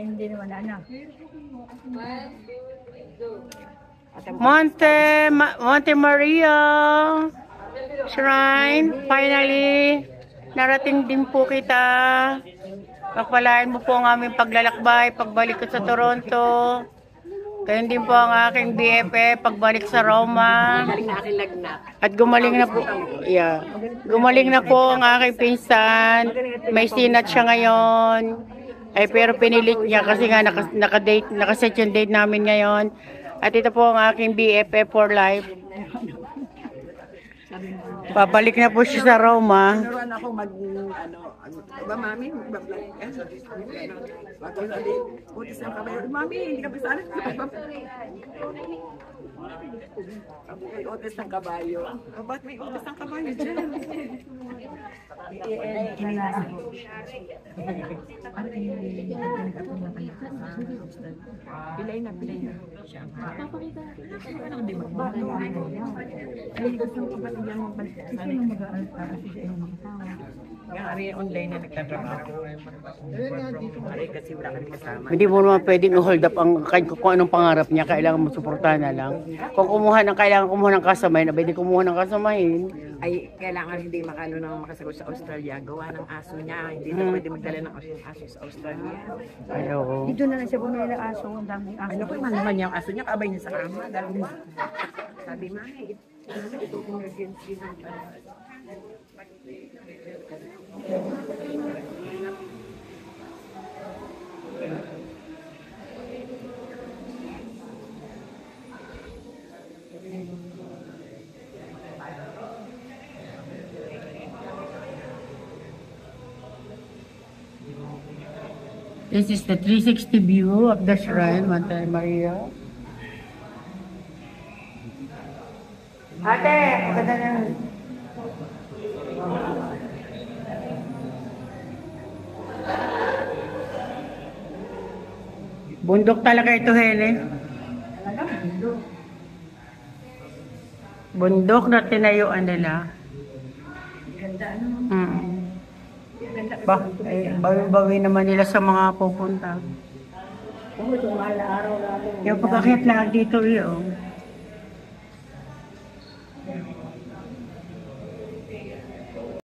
hindi naman anak. Monte Maria Shrine. Finally, narating din po kita. Pagpalain mo po ang aming paglalakbay, pagbalik ko sa Toronto. Kaya din po ang aking BFF, pagbalik sa Roma. At gumaling na po. Yeah. Gumaling na po ang aking pinsan. May sinat siya ngayon. Ay pero pinilit niya kasi nga nakaset yung date namin ngayon. At ito po ang aking BFF for life. Babalik na po siya sa Roma. Tinuruan ako ba mami? Mag-vlog ka? Bago sabi, utis ng kabayo. Mami, hindi ka pisali. May utis ng kabayo. Ba't may utis ng kabayo dyan? Pilay na. Papakita. Ano di magbago? Ay, gusto ko ba tignan mo balik? Kasi nung mag-aaral para siya yung makatawa. Nga, ari online na nagtatrabaho. Ari kasi wala ka rin kasama. Hindi mo naman pwedeng i-hold up kung anong pangarap niya. Kailangan mo suportahan na lang. Kung kailangan kumuha ng kasamahin, pwede kumuha ng kasamahin. Ay, kailangan hindi makasagot sa Australia. Gawa ng aso niya. Hindi na pwede magdala ng aso sa Australia. Ay, oo. Dito na lang siya bumili ng aso. Ang daming aso. Ano kung naman niya ang aso niya? Kabay niya sa kama. Sabi ma, ito emergency ng This is the 360 view of the shrine, Monte Maria. Ate, maganda na. Bundok talaga ito, Helen. Bundok na tinayuan nila. Ganda ano? Bawi-bawi naman nila sa mga pupunta. Oo, ito mahal na araw natin. Yung pagkakit lang dito yun.